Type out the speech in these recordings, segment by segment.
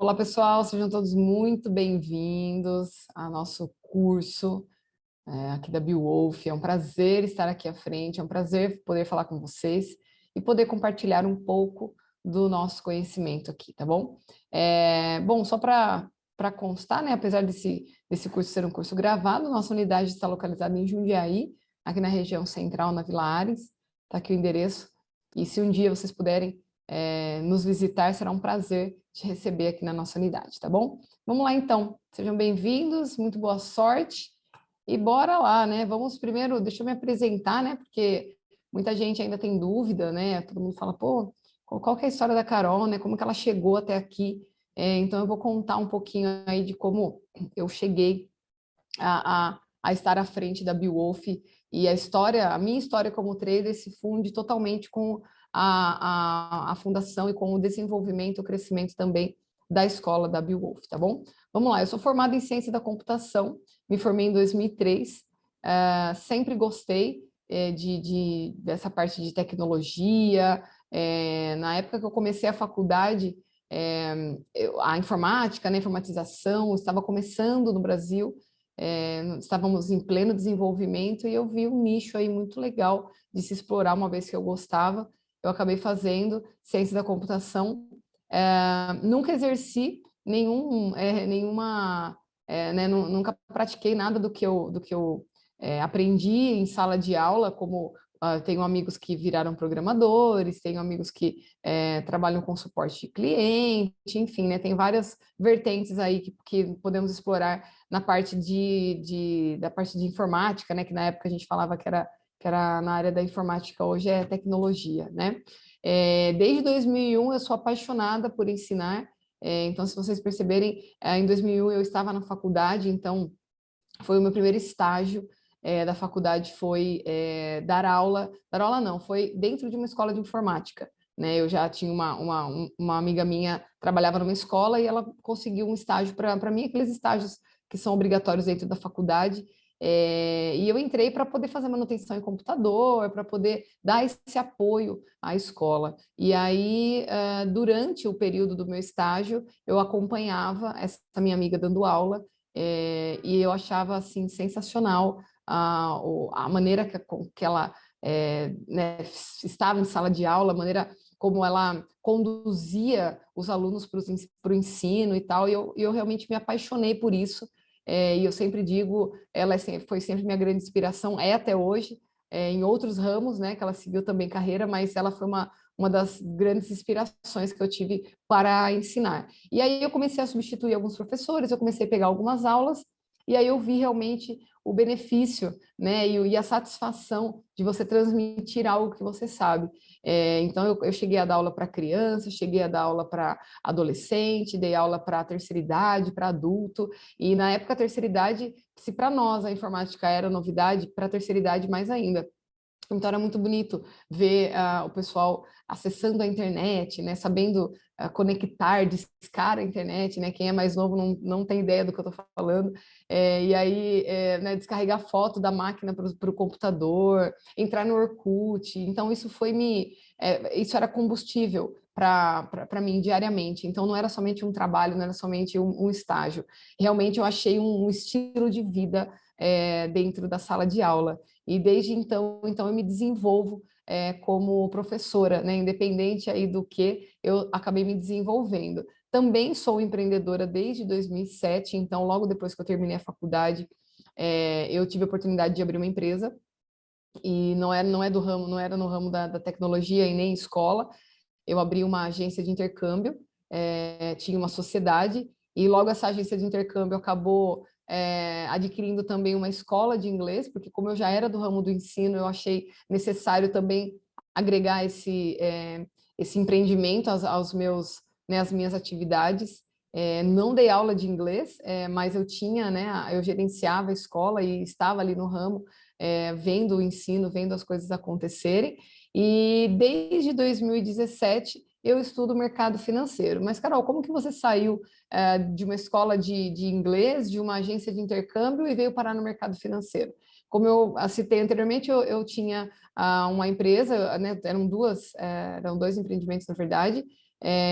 Olá, pessoal, sejam todos muito bem-vindos ao nosso curso aqui da Beowulf. É um prazer estar aqui à frente, é um prazer poder falar com vocês e poder compartilhar um pouco do nosso conhecimento aqui, tá bom? Bom, só para constar, né, apesar desse curso ser um curso gravado, nossa unidade está localizada em Jundiaí, aqui na região central, na Vila Ares, está aqui o endereço, e se um dia vocês puderem nos visitar, será um prazer te receber aqui na nossa unidade, tá bom? Vamos lá então, sejam bem-vindos, muito boa sorte e bora lá, né? Vamos primeiro, deixa eu me apresentar, né? Porque muita gente ainda tem dúvida, né? Todo mundo fala, pô, qual que é a história da Carol, né? Como que ela chegou até aqui? Então eu vou contar um pouquinho aí de como eu cheguei a estar à frente da Beowulf e a minha história como trader se funde totalmente com a fundação e com o desenvolvimento, o crescimento também da escola da Beowulf, tá bom? Vamos lá, eu sou formada em ciência da computação, me formei em 2003, sempre gostei dessa parte de tecnologia. Na época que eu comecei a faculdade, a informática, né, a informatização estava começando no Brasil, estávamos em pleno desenvolvimento e eu vi um nicho aí muito legal de se explorar, uma vez que eu gostava. Eu acabei fazendo ciência da computação. Nunca exerci nenhuma, né, nunca pratiquei nada do que eu aprendi em sala de aula, como tenho amigos que viraram programadores, tenho amigos que trabalham com suporte de cliente, enfim, né, tem várias vertentes aí que podemos explorar na parte da parte de informática, né, que na época a gente falava que era na área da informática, hoje é tecnologia, né? Desde 2001 eu sou apaixonada por ensinar, então se vocês perceberem, em 2001 eu estava na faculdade, então foi o meu primeiro estágio da faculdade, foi dar aula não, foi dentro de uma escola de informática, né? Eu já tinha uma amiga minha, trabalhava numa escola e ela conseguiu um estágio para mim, aqueles estágios que são obrigatórios dentro da faculdade, e eu entrei para poder fazer manutenção em computador, para poder dar esse apoio à escola. E aí, durante o período do meu estágio, eu acompanhava essa minha amiga dando aula, e eu achava assim sensacional a maneira que ela né, estava em sala de aula, a maneira como ela conduzia os alunos para o ensino e tal, e eu realmente me apaixonei por isso, e eu sempre digo, ela foi sempre minha grande inspiração, até hoje, em outros ramos, né, que ela seguiu também carreira, mas ela foi uma das grandes inspirações que eu tive para ensinar. E aí eu comecei a substituir alguns professores, eu comecei a pegar algumas aulas, e aí eu vi realmente o benefício, né, e a satisfação de você transmitir algo que você sabe. Então eu cheguei a dar aula para criança, cheguei a dar aula para adolescente, dei aula para terceira idade, para adulto, e na época a terceira idade, se para nós a informática era novidade, para a terceira idade mais ainda. Então era muito bonito ver o pessoal acessando a internet, né, sabendo conectar, discar a internet, né, quem é mais novo não tem ideia do que eu estou falando, e aí né, descarregar foto da máquina para o computador, entrar no Orkut, então isso era combustível para mim diariamente, então não era somente um trabalho, não era somente um estágio, realmente eu achei um estilo de vida dentro da sala de aula. E desde então eu me desenvolvo como professora, né? Independente aí do que eu acabei me desenvolvendo. Também sou empreendedora desde 2007, então logo depois que eu terminei a faculdade, eu tive a oportunidade de abrir uma empresa e não era no ramo da tecnologia e nem escola. Eu abri uma agência de intercâmbio, tinha uma sociedade, e logo essa agência de intercâmbio acabou adquirindo também uma escola de inglês, porque como eu já era do ramo do ensino, eu achei necessário também agregar esse empreendimento aos meus, né, às minhas atividades. Não dei aula de inglês, mas eu tinha, né, eu gerenciava a escola e estava ali no ramo, vendo o ensino, vendo as coisas acontecerem. E desde 2017 eu estudo mercado financeiro. Mas, Carol, como que você saiu de uma escola de inglês, de uma agência de intercâmbio e veio parar no mercado financeiro? como eu citei anteriormente, eu tinha uma empresa, né, eram dois empreendimentos, na verdade,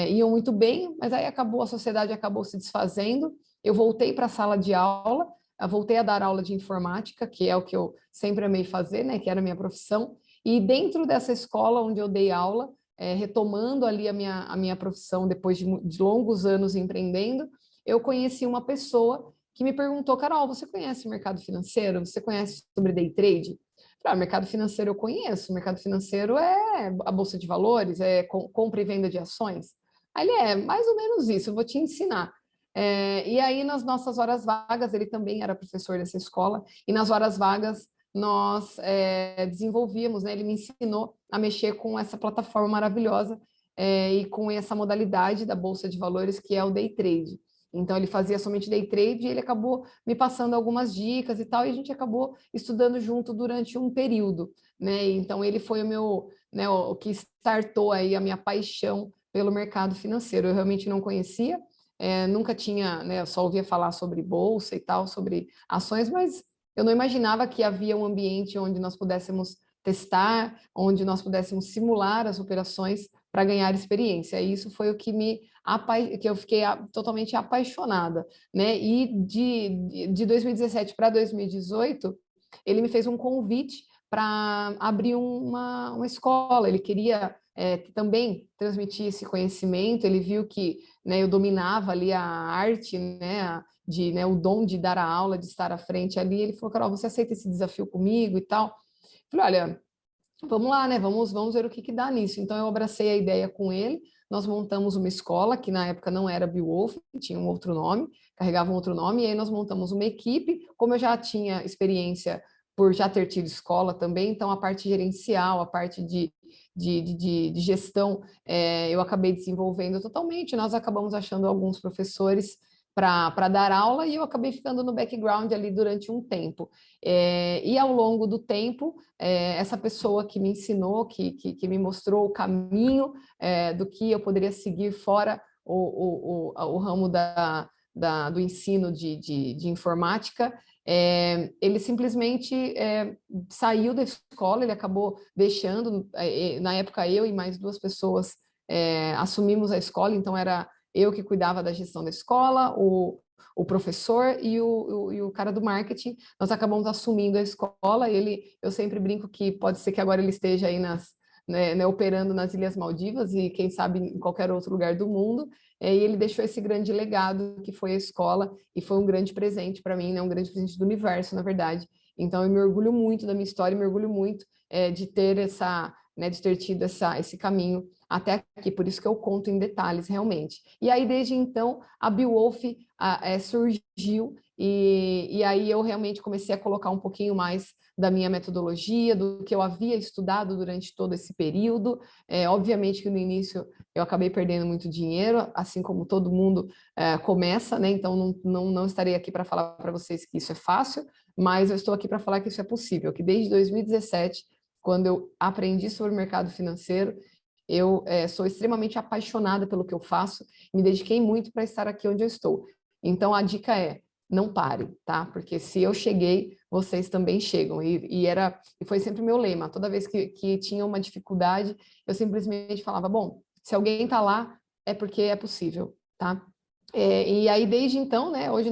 iam muito bem, mas aí a sociedade acabou se desfazendo, eu voltei para a sala de aula, eu voltei a dar aula de informática, que é o que eu sempre amei fazer, né, que era a minha profissão, e dentro dessa escola onde eu dei aula, retomando ali a minha profissão depois de longos anos empreendendo, eu conheci uma pessoa que me perguntou, Carol, você conhece o mercado financeiro? Você conhece sobre day trade? Mercado financeiro eu conheço, mercado financeiro é a bolsa de valores, é compra e venda de ações. Aí ele mais ou menos isso, eu vou te ensinar. E aí, nas nossas horas vagas, ele também era professor dessa escola, e nas horas vagas nós desenvolvíamos, né, ele me ensinou a mexer com essa plataforma maravilhosa e com essa modalidade da bolsa de valores que é o day trade. Então, ele fazia somente day trade e ele acabou me passando algumas dicas e tal, e a gente acabou estudando junto durante um período, né? Então, ele foi o meu, né, o que startou aí a minha paixão pelo mercado financeiro. Eu realmente não conhecia, nunca tinha, né, eu só ouvia falar sobre bolsa e tal, sobre ações, mas eu não imaginava que havia um ambiente onde nós pudéssemos testar, onde nós pudéssemos simular as operações para ganhar experiência. E isso foi o que que eu fiquei totalmente apaixonada, né? E de 2017 para 2018, ele me fez um convite para abrir uma escola. Ele queria também transmitir esse conhecimento. Ele viu que, né, eu dominava ali a arte, né, o dom de dar a aula, de estar à frente ali. Ele falou, Carol, você aceita esse desafio comigo e tal? Eu falei, olha, vamos lá, né? Vamos ver o que dá nisso. Então, eu abracei a ideia com ele. Nós montamos uma escola, que na época não era Beowulf, tinha um outro nome, carregava um outro nome, e aí nós montamos uma equipe. Como eu já tinha experiência por já ter tido escola também, então a parte gerencial, a parte de gestão, eu acabei desenvolvendo totalmente. Nós acabamos achando alguns professores para dar aula e eu acabei ficando no background ali durante um tempo. E ao longo do tempo, essa pessoa que me ensinou, que me mostrou o caminho do que eu poderia seguir fora o ramo do ensino de informática, ele simplesmente saiu da escola, ele acabou deixando, na época eu e mais duas pessoas assumimos a escola, então era eu que cuidava da gestão da escola, o professor e o cara do marketing, nós acabamos assumindo a escola. Eu sempre brinco que pode ser que agora ele esteja aí operando nas Ilhas Maldivas e quem sabe em qualquer outro lugar do mundo. E ele deixou esse grande legado que foi a escola e foi um grande presente para mim, né? Um grande presente do universo, na verdade. Então eu me orgulho muito da minha história, me orgulho muito de ter de ter tido esse caminho até aqui, por isso que eu conto em detalhes realmente. E aí, desde então, a Beowulf surgiu, e aí eu realmente comecei a colocar um pouquinho mais da minha metodologia, do que eu havia estudado durante todo esse período. Obviamente que no início eu acabei perdendo muito dinheiro, assim como todo mundo começa, né? Então não estarei aqui para falar para vocês que isso é fácil, mas eu estou aqui para falar que isso é possível, que desde 2017, quando eu aprendi sobre o mercado financeiro, eu sou extremamente apaixonada pelo que eu faço, me dediquei muito para estar aqui onde eu estou. Então, a dica é, não pare, tá? Porque se eu cheguei, vocês também chegam. E foi sempre o meu lema. Toda vez que tinha uma dificuldade, eu simplesmente falava, bom, se alguém está lá, é porque é possível, tá? E aí, desde então, né, hoje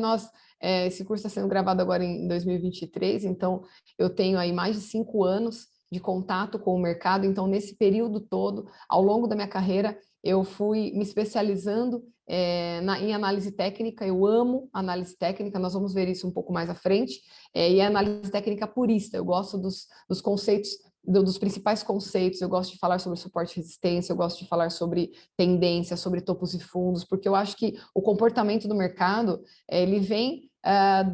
esse curso está sendo gravado agora em 2023, então eu tenho aí mais de 5 anos de contato com o mercado. Então, nesse período todo, ao longo da minha carreira, eu fui me especializando em análise técnica. Eu amo análise técnica, nós vamos ver isso um pouco mais à frente, e a análise técnica purista. Eu gosto dos conceitos, dos principais conceitos. Eu gosto de falar sobre suporte e resistência, eu gosto de falar sobre tendência, sobre topos e fundos, porque eu acho que o comportamento do mercado, ele vem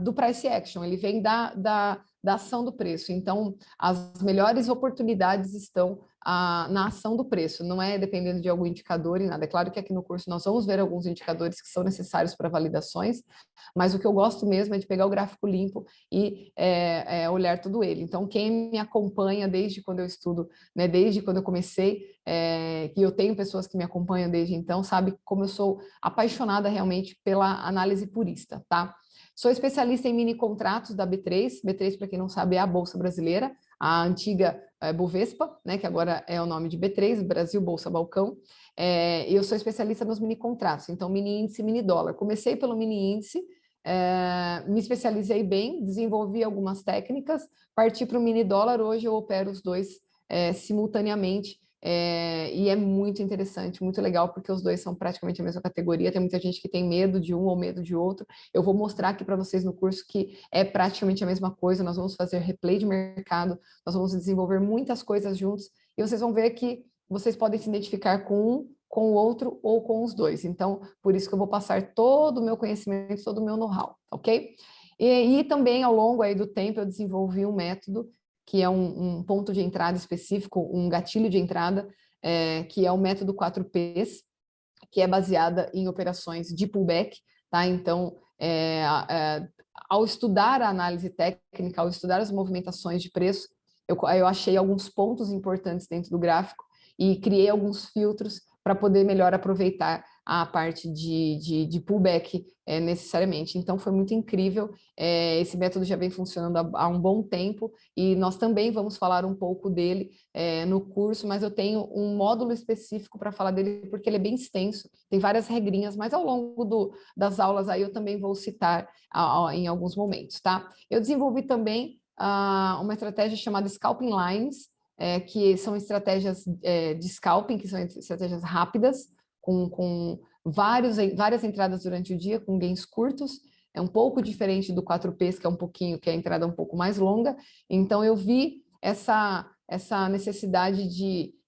do price action, ele vem da ação do preço. Então, as melhores oportunidades estão na ação do preço, não é dependendo de algum indicador e nada. É claro que aqui no curso nós vamos ver alguns indicadores que são necessários para validações, mas o que eu gosto mesmo é de pegar o gráfico limpo e olhar todo ele. Então, quem me acompanha desde quando eu estudo, né, desde quando eu comecei, e eu tenho pessoas que me acompanham desde então, sabe como eu sou apaixonada realmente pela análise purista, tá? Sou especialista em mini contratos da B3. B3, para quem não sabe, é a Bolsa Brasileira, a antiga Bovespa, né, que agora é o nome de B3, Brasil Bolsa Balcão. Eu sou especialista nos mini contratos, então mini índice, mini dólar. Comecei pelo mini índice, me especializei bem, desenvolvi algumas técnicas, parti para o mini dólar. Hoje eu opero os dois simultaneamente. E é muito interessante, muito legal, porque os dois são praticamente a mesma categoria. Tem muita gente que tem medo de um ou medo de outro. Eu vou mostrar aqui para vocês no curso que é praticamente a mesma coisa. Nós vamos fazer replay de mercado, nós vamos desenvolver muitas coisas juntos, e vocês vão ver que vocês podem se identificar com um, com o outro ou com os dois. Então, por isso que eu vou passar todo o meu conhecimento, todo o meu know-how, ok? E também, ao longo aí do tempo, eu desenvolvi um método que é um ponto de entrada específico, um gatilho de entrada, que é o método 4Ps, que é baseada em operações de pullback, tá? Então, ao estudar a análise técnica, ao estudar as movimentações de preço, eu achei alguns pontos importantes dentro do gráfico e criei alguns filtros para poder melhor aproveitar a parte de pullback necessariamente. Então, foi muito incrível. Esse método já vem funcionando há um bom tempo e nós também vamos falar um pouco dele no curso, mas eu tenho um módulo específico para falar dele porque ele é bem extenso, tem várias regrinhas, mas ao longo das aulas aí eu também vou citar em alguns momentos, tá? Eu desenvolvi também uma estratégia chamada Scalping Lines, que são estratégias de scalping, que são estratégias rápidas, com várias entradas durante o dia, com gains curtos. É um pouco diferente do 4Ps, que é a entrada um pouco mais longa. Então, eu vi essa necessidade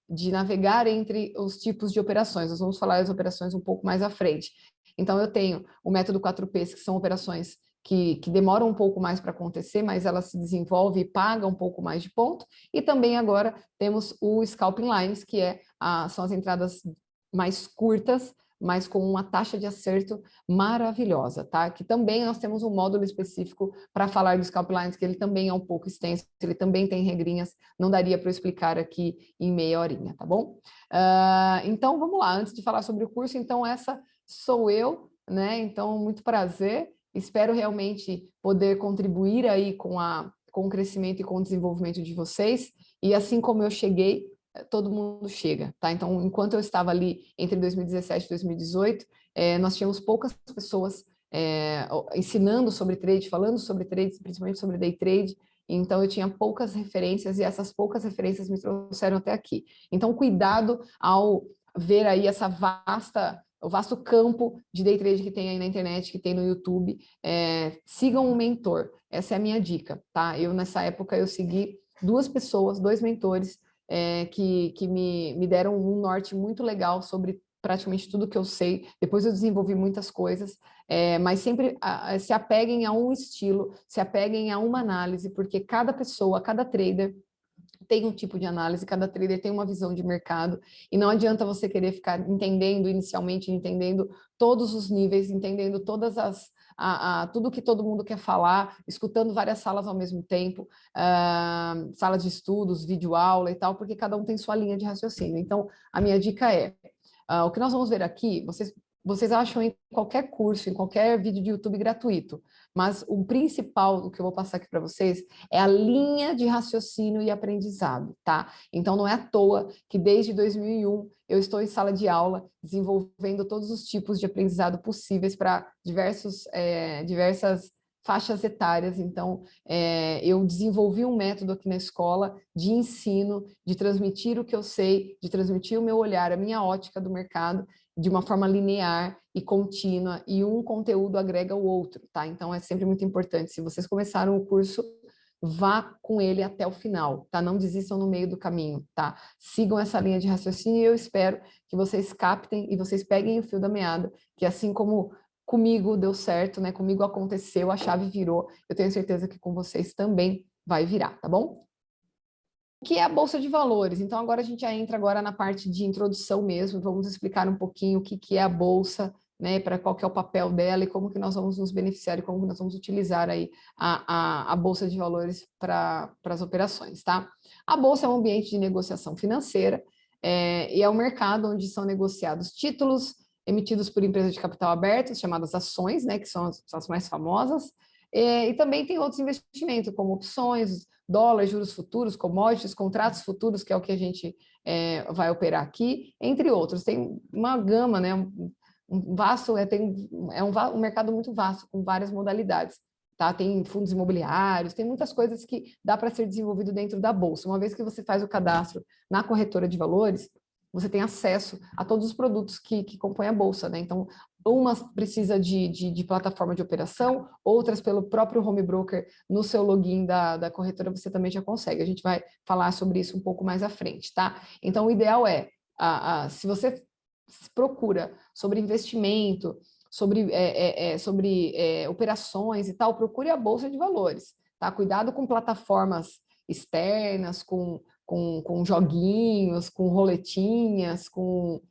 de navegar entre os tipos de operações. Nós vamos falar das operações um pouco mais à frente. Então, eu tenho o método 4Ps, que são operações que demoram um pouco mais para acontecer, mas ela se desenvolve e paga um pouco mais de ponto. E também agora temos o Scalping Lines, que são as entradas mais curtas, mas com uma taxa de acerto maravilhosa, tá? Que também nós temos um módulo específico para falar do Scalping Lines, que ele também é um pouco extenso, ele também tem regrinhas, não daria para eu explicar aqui em meia horinha, tá bom? Então, vamos lá, antes de falar sobre o curso, então essa sou eu, né? Então, muito prazer. Espero realmente poder contribuir aí com o crescimento e com o desenvolvimento de vocês. E assim como eu cheguei, todo mundo chega, tá? Então, enquanto eu estava ali entre 2017 e 2018, nós tínhamos poucas pessoas ensinando sobre trade, falando sobre trade, principalmente sobre day trade. Então, eu tinha poucas referências e essas poucas referências me trouxeram até aqui. Então, cuidado ao ver aí o vasto campo de day trade que tem aí na internet, que tem no YouTube. Sigam um mentor, essa é a minha dica, tá? Nessa época, eu segui dois mentores que me deram um norte muito legal sobre praticamente tudo que eu sei. Depois eu desenvolvi muitas coisas, mas sempre se apeguem a um estilo, se apeguem a uma análise, porque cada pessoa, cada trader tem um tipo de análise, cada trader tem uma visão de mercado, e não adianta você querer ficar entendendo todos os níveis, entendendo todas tudo que todo mundo quer falar, escutando várias salas ao mesmo tempo, salas de estudos, videoaula e tal, porque cada um tem sua linha de raciocínio. Então, a minha dica o que nós vamos ver aqui, vocês acham em qualquer curso, em qualquer vídeo de YouTube gratuito, mas o principal do que eu vou passar aqui para vocês é a linha de raciocínio e aprendizado, tá? Então, não é à toa que desde 2001 eu estou em sala de aula desenvolvendo todos os tipos de aprendizado possíveis para diversas faixas etárias. Então, eu desenvolvi um método aqui na escola de ensino, de transmitir o que eu sei, de transmitir o meu olhar, a minha ótica do mercado, de uma forma linear e contínua, e um conteúdo agrega o outro, tá? Então, é sempre muito importante. Se vocês começaram o curso, vá com ele até o final, tá? Não desistam no meio do caminho, tá? Sigam essa linha de raciocínio e eu espero que vocês captem e vocês peguem o fio da meada, que assim como comigo deu certo, né? Comigo aconteceu, a chave virou, eu tenho certeza que com vocês também vai virar, tá bom? O que é a Bolsa de Valores? Então, agora a gente já entra agora na parte de introdução mesmo, vamos explicar um pouquinho o que é a Bolsa, né, para qual que é o papel dela e como que nós vamos nos beneficiar e como que nós vamos utilizar aí a Bolsa de Valores para as operações, tá? A Bolsa é um ambiente de negociação financeira e é um mercado onde são negociados títulos, emitidos por empresas de capital aberto, chamadas ações, né, que são as mais famosas, e também tem outros investimentos, como opções, dólares, juros futuros, commodities, contratos futuros, que é o que a gente vai operar aqui, entre outros. Tem uma gama, né, um vasto, um mercado muito vasto, com várias modalidades. Tá? Tem fundos imobiliários, tem muitas coisas que dá para ser desenvolvido dentro da Bolsa. Uma vez que você faz o cadastro na corretora de valores, você tem acesso a todos os produtos que compõem a Bolsa, né? Então, umas precisa de plataforma de operação, outras pelo próprio home broker no seu login da corretora você também já consegue. A gente vai falar sobre isso um pouco mais à frente, tá? Então, o ideal é, se você procura sobre investimento, sobre operações e tal, procure a Bolsa de Valores, tá? Cuidado com plataformas externas, com joguinhos, com roletinhas, com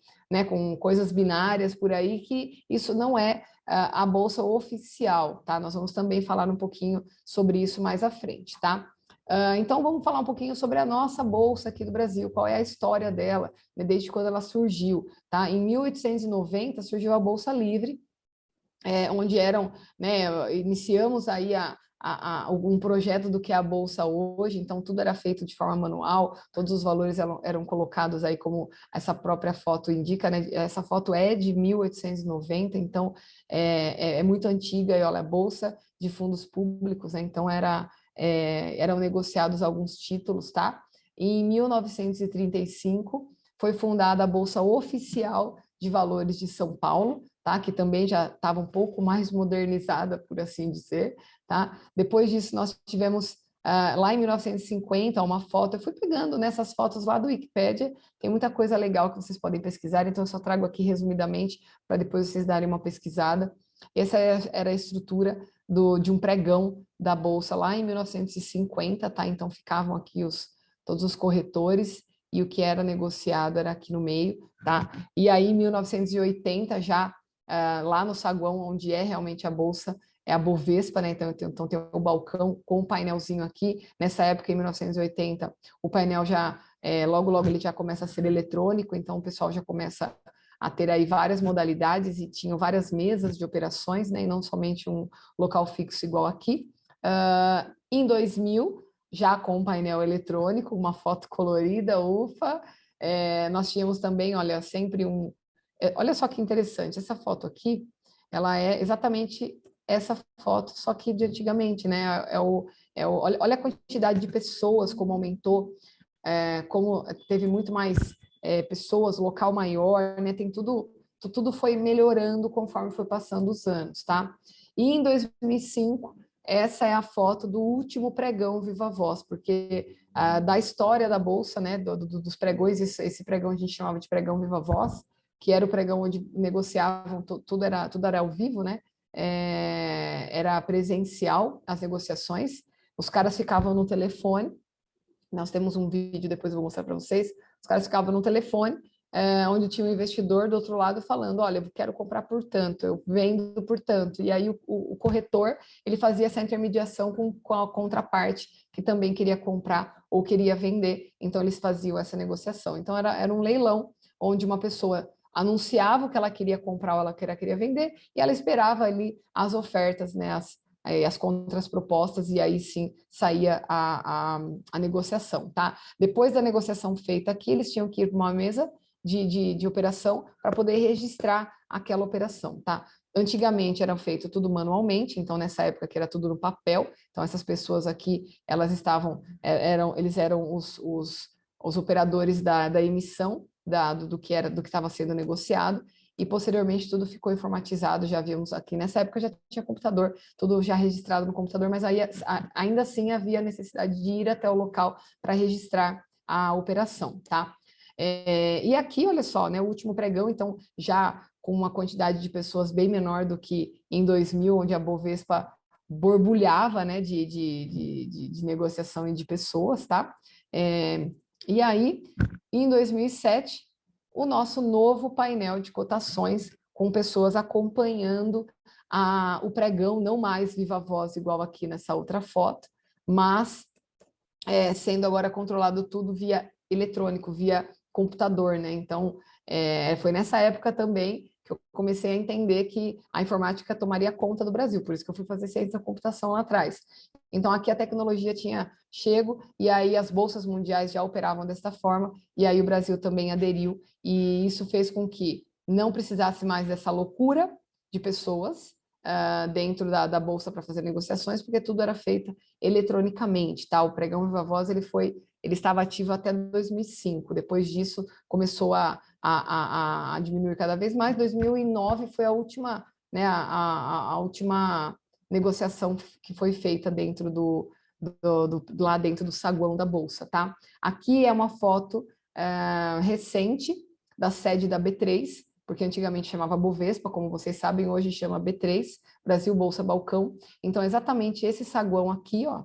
coisas binárias por aí, que isso não é a Bolsa oficial, tá? Nós vamos também falar um pouquinho sobre isso mais à frente, tá? Então, vamos falar um pouquinho sobre a nossa Bolsa aqui do Brasil, qual é a história dela, né, desde quando ela surgiu, tá? Em 1890 surgiu a Bolsa Livre, onde iniciamos aí um projeto do que é a Bolsa hoje, então tudo era feito de forma manual, todos os valores eram colocados aí como essa própria foto indica, né? Essa foto é de 1890, então é muito antiga, e olha, a Bolsa de Fundos Públicos, né? Então eram negociados alguns títulos, tá? E em 1935 foi fundada a Bolsa Oficial de Valores de São Paulo, tá? Que também já estava um pouco mais modernizada, por assim dizer, tá? Depois disso, nós tivemos, lá em 1950, uma foto, eu fui pegando nessas fotos lá do Wikipédia, tem muita coisa legal que vocês podem pesquisar, então eu só trago aqui resumidamente, para depois vocês darem uma pesquisada. Essa era a estrutura de um pregão da Bolsa lá em 1950, tá? Então ficavam aqui todos os corretores, e o que era negociado era aqui no meio, tá? E aí, em 1980, já lá no saguão, onde é realmente a Bolsa, é a Bovespa, né? Então tem o balcão com o painelzinho aqui. Nessa época, em 1980, o painel já, logo ele já começa a ser eletrônico, então o pessoal já começa a ter aí várias modalidades e tinham várias mesas de operações, né? E não somente um local fixo igual aqui. Em 2000, já com um painel eletrônico, uma foto colorida, ufa, nós tínhamos também, olha, sempre olha só que interessante, essa foto aqui, ela é exatamente essa foto, só que de antigamente, né? Olha a quantidade de pessoas, como aumentou, como teve muito mais pessoas, local maior, né? Tudo foi melhorando conforme foi passando os anos, tá? E em 2005, essa é a foto do último pregão Viva Voz, porque da história da Bolsa, né, dos pregões, esse pregão a gente chamava de pregão Viva Voz, que era o pregão onde negociavam, tudo era ao vivo, né? Era presencial as negociações, os caras ficavam no telefone, nós temos um vídeo, depois eu vou mostrar para vocês, os caras ficavam no telefone, onde tinha um investidor do outro lado falando, olha, eu quero comprar por tanto, eu vendo por tanto, e aí o corretor, ele fazia essa intermediação com a contraparte, que também queria comprar ou queria vender, então eles faziam essa negociação. Então era um leilão, onde uma pessoa anunciava o que ela queria comprar ou ela queria vender, e ela esperava ali as ofertas, né, as contrapropostas, e aí sim saía a negociação, tá? Depois da negociação feita aqui, eles tinham que ir para uma mesa de operação para poder registrar aquela operação, tá? Antigamente era feito tudo manualmente, então nessa época que era tudo no papel, então essas pessoas aqui, elas eles eram os operadores da emissão do que estava sendo negociado, e posteriormente tudo ficou informatizado, já vimos aqui, nessa época já tinha computador, tudo já registrado no computador, mas aí ainda assim havia necessidade de ir até o local para registrar a operação, tá? E aqui, olha só, né, o último pregão, então, já com uma quantidade de pessoas bem menor do que em 2000, onde a Bovespa borbulhava, né, de negociação e de pessoas, tá? E aí, em 2007, o nosso novo painel de cotações, com pessoas acompanhando o pregão, não mais viva voz igual aqui nessa outra foto, mas sendo agora controlado tudo via eletrônico, via computador, né? Então, Foi nessa época também que eu comecei a entender que a informática tomaria conta do Brasil, por isso que eu fui fazer ciência da computação lá atrás. Então, aqui a tecnologia tinha chego, e aí as bolsas mundiais já operavam dessa forma, e aí o Brasil também aderiu, e isso fez com que não precisasse mais dessa loucura de pessoas dentro da bolsa para fazer negociações, porque tudo era feito eletronicamente, tá? O pregão Viva Voz, ele estava ativo até 2005, depois disso começou a diminuir cada vez mais. 2009 foi a última, né, a última negociação que foi feita dentro lá dentro do saguão da bolsa, tá? Aqui é uma foto recente da sede da B3, porque antigamente chamava Bovespa, como vocês sabem, hoje chama B3, Brasil Bolsa Balcão. Então, exatamente esse saguão aqui, ó,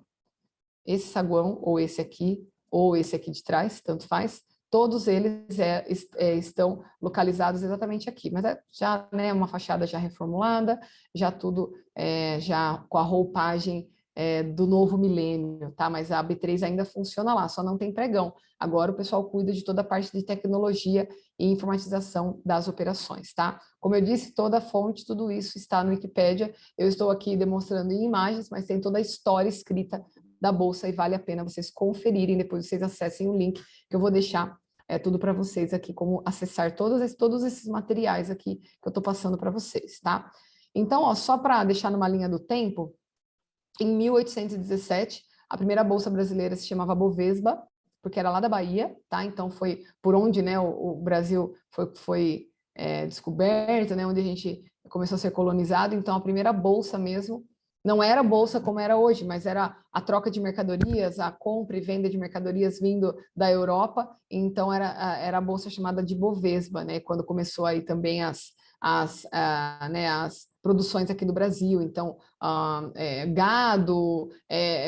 esse saguão, ou esse aqui de trás, tanto faz, todos eles estão localizados exatamente aqui, mas já, né, uma fachada já reformulada, já tudo já com a roupagem do novo milênio, tá? Mas a B3 ainda funciona lá, só não tem pregão. Agora o pessoal cuida de toda a parte de tecnologia e informatização das operações, tá? Como eu disse, toda a fonte, tudo isso está no Wikipédia. Eu estou aqui demonstrando em imagens, mas tem toda a história escrita da Bolsa e vale a pena vocês conferirem, depois vocês acessem o link que eu vou deixar tudo para vocês aqui, como acessar todos esses materiais aqui que eu estou passando para vocês, tá? Então, ó, só para deixar numa linha do tempo, em 1817, a primeira bolsa brasileira se chamava Bovespa, porque era lá da Bahia, tá? Então foi por onde, né, o Brasil foi descoberto, né, onde a gente começou a ser colonizado. Então a primeira bolsa mesmo não era bolsa como era hoje, mas era a troca de mercadorias, a compra e venda de mercadorias vindo da Europa. Então era a bolsa chamada de Bovespa, né? Quando começou aí também as produções aqui do Brasil, então gado,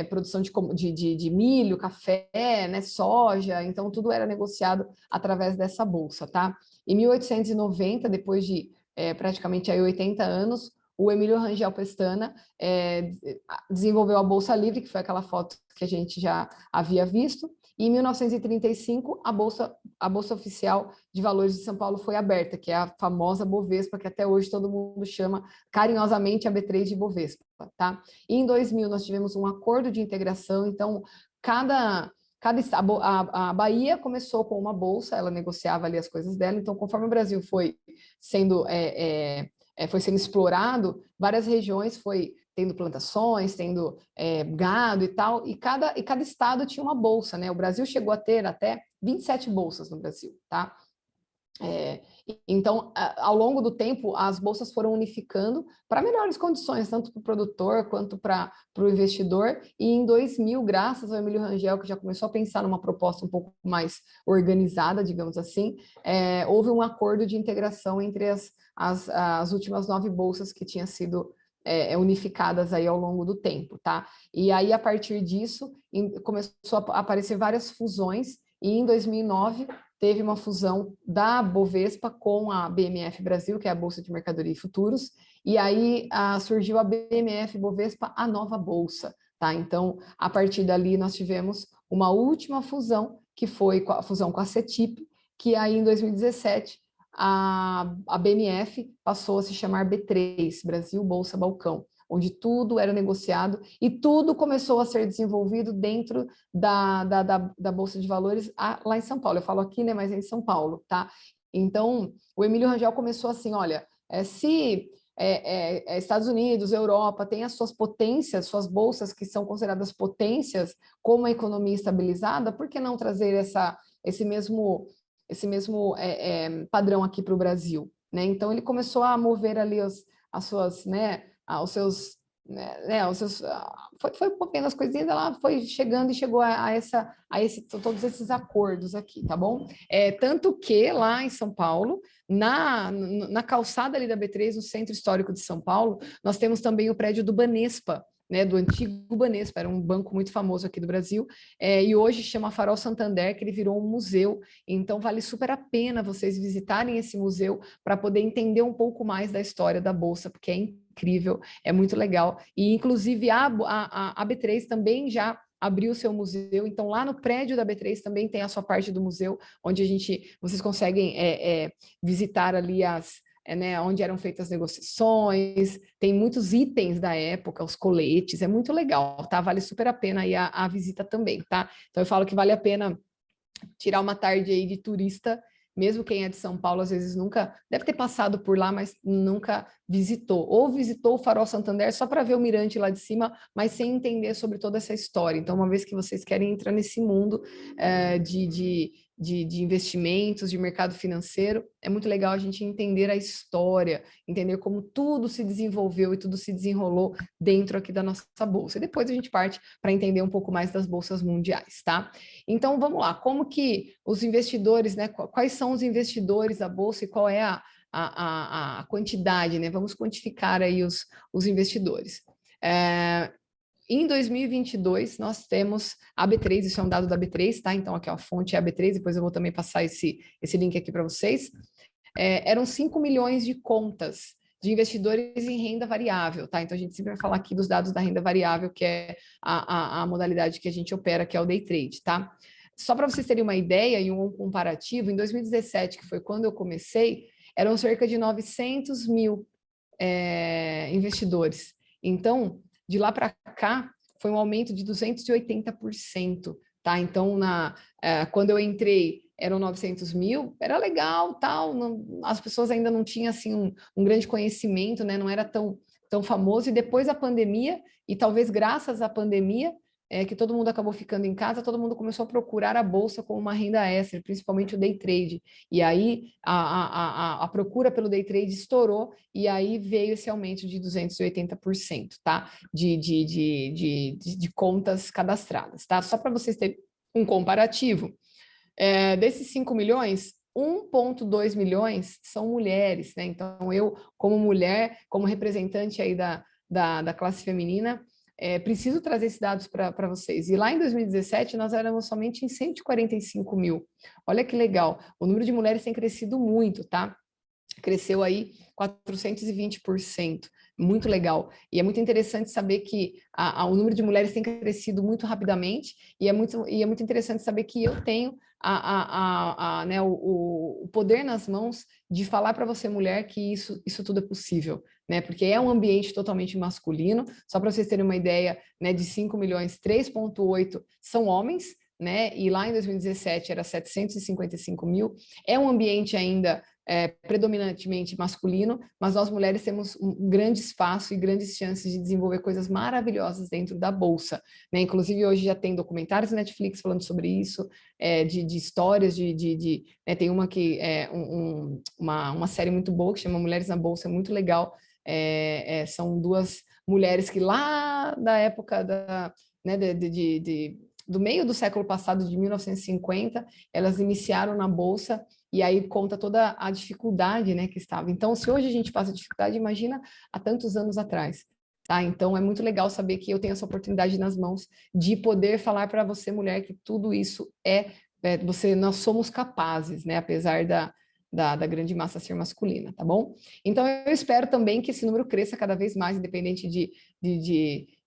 produção de milho, café, né, soja, então tudo era negociado através dessa bolsa, tá? Em 1890, depois de praticamente aí 80 anos, o Emílio Rangel Pestana desenvolveu a Bolsa Livre, que foi aquela foto que a gente já havia visto, e em 1935, a Bolsa Oficial de Valores de São Paulo foi aberta, que é a famosa Bovespa, que até hoje todo mundo chama carinhosamente a B3 de Bovespa, tá? E em 2000 nós tivemos um acordo de integração, então a Bahia começou com uma bolsa, ela negociava ali as coisas dela, então conforme o Brasil foi sendo explorado, várias regiões foi tendo plantações, tendo gado e tal, e cada estado tinha uma bolsa, né? O Brasil chegou a ter até 27 bolsas no Brasil, tá? Então, ao longo do tempo, as bolsas foram unificando para melhores condições, tanto para o produtor quanto para o investidor. E em 2000, graças ao Emílio Rangel, que já começou a pensar numa proposta um pouco mais organizada, digamos assim, houve um acordo de integração entre as últimas 9 bolsas que tinham sido unificadas aí ao longo do tempo, tá? E aí, a partir disso, começou a aparecer várias fusões, e em 2009 teve uma fusão da Bovespa com a BMF Brasil, que é a Bolsa de Mercadoria e Futuros, e aí surgiu a BMF Bovespa, a nova bolsa, tá? Então, a partir dali, nós tivemos uma última fusão, que foi a fusão com a CETIP, que aí em 2017 a BMF passou a se chamar B3, Brasil Bolsa Balcão, onde tudo era negociado e tudo começou a ser desenvolvido dentro da Bolsa de Valores lá em São Paulo. Eu falo aqui, né, mas é em São Paulo, tá? Então, o Emílio Rangel começou assim, olha, se Estados Unidos, Europa, tem as suas potências, suas bolsas que são consideradas potências, como a economia estabilizada, por que não trazer esse mesmo padrão aqui para o Brasil, né? Então ele começou a mover ali as suas, né, os seus, foi movendo as coisinhas, ela foi chegando e chegou todos esses acordos aqui, tá bom? Tanto que lá em São Paulo, na calçada ali da B3, no Centro Histórico de São Paulo, nós temos também o prédio do Banespa, né, do antigo Banespa, era um banco muito famoso aqui do Brasil, e hoje chama Farol Santander, que ele virou um museu, então vale super a pena vocês visitarem esse museu para poder entender um pouco mais da história da Bolsa, porque é incrível, é muito legal, e inclusive a B3 também já abriu o seu museu. Então, lá no prédio da B3 também tem a sua parte do museu, onde vocês conseguem visitar ali né, onde eram feitas as negociações, tem muitos itens da época, os coletes, é muito legal, tá? Vale super a pena aí a visita também, tá? Então eu falo que vale a pena tirar uma tarde aí de turista, mesmo quem é de São Paulo, às vezes nunca, deve ter passado por lá, mas nunca visitou. Ou visitou o Farol Santander só para ver o mirante lá de cima, mas sem entender sobre toda essa história. Então, uma vez que vocês querem entrar nesse mundo de investimentos, de mercado financeiro, é muito legal a gente entender a história, entender como tudo se desenvolveu e tudo se desenrolou dentro aqui da nossa bolsa. E depois a gente parte para entender um pouco mais das bolsas mundiais, tá? Então, vamos lá, como que os investidores, né? Quais são os investidores da Bolsa e qual é a quantidade, né? Vamos quantificar aí os investidores. Em 2022, nós temos a B3, isso é um dado da B3, tá? Então, aqui ó, a fonte é a B3, depois eu vou também passar esse link aqui para vocês. Eram 5 milhões de contas de investidores em renda variável, tá? Então, a gente sempre vai falar aqui dos dados da renda variável, que é a modalidade que a gente opera, que é o day trade, tá? Só para vocês terem uma ideia e um comparativo, em 2017, que foi quando eu comecei, eram cerca de 900 mil investidores. Então, de lá para cá, foi um aumento de 280%, tá? Então, quando eu entrei, eram 900 mil, era legal, tal, não, as pessoas ainda não tinham, assim, um grande conhecimento, né? Não era tão famoso, e depois da pandemia, e talvez graças à pandemia, que todo mundo acabou ficando em casa, todo mundo começou a procurar a bolsa como uma renda extra, principalmente o day trade. E aí a procura pelo day trade estourou, e aí veio esse aumento de 280%, tá? De contas cadastradas, tá? Só para vocês terem um comparativo, desses 5 milhões, 1,2 milhões são mulheres, né? Então, eu, como mulher, como representante aí da classe feminina, preciso trazer esses dados para vocês. E lá em 2017, nós éramos somente em 145 mil. Olha que legal. O número de mulheres tem crescido muito, tá? Cresceu aí 420%, muito legal. E é muito interessante saber que o número de mulheres tem crescido muito rapidamente, e é muito interessante saber que eu tenho né, o poder nas mãos de falar para você, mulher, que isso tudo é possível, né? Porque é um ambiente totalmente masculino. Só para vocês terem uma ideia, né, de 5 milhões, 3,8 são homens, né? E lá em 2017 era 755 mil. É um ambiente ainda predominantemente masculino, mas nós mulheres temos um grande espaço e grandes chances de desenvolver coisas maravilhosas dentro da bolsa, né? Inclusive hoje já tem documentários na Netflix falando sobre isso, de histórias né? Tem uma que uma série muito boa que chama Mulheres na Bolsa, é muito legal. São duas mulheres que lá da época né, do meio do século passado, de 1950, elas iniciaram na bolsa, e aí conta toda a dificuldade, né, que estava. Então, se hoje a gente passa dificuldade, imagina há tantos anos atrás, tá? Então, é muito legal saber que eu tenho essa oportunidade nas mãos de poder falar para você, mulher, que tudo isso nós somos capazes, né, apesar da grande massa ser masculina, tá bom? Então, eu espero também que esse número cresça cada vez mais, independente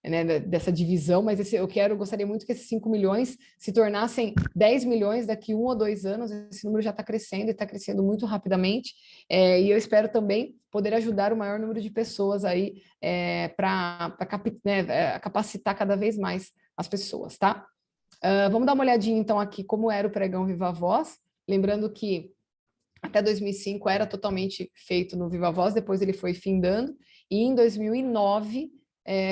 né, dessa divisão, mas gostaria muito que esses 5 milhões se tornassem 10 milhões daqui 1 ou 2 anos. Esse número já está crescendo e está crescendo muito rapidamente, e eu espero também poder ajudar o maior número de pessoas aí para né, capacitar cada vez mais as pessoas, tá? Vamos dar uma olhadinha então aqui como era o pregão Viva Voz, lembrando que até 2005 era totalmente feito no Viva Voz, depois ele foi findando, e em 2009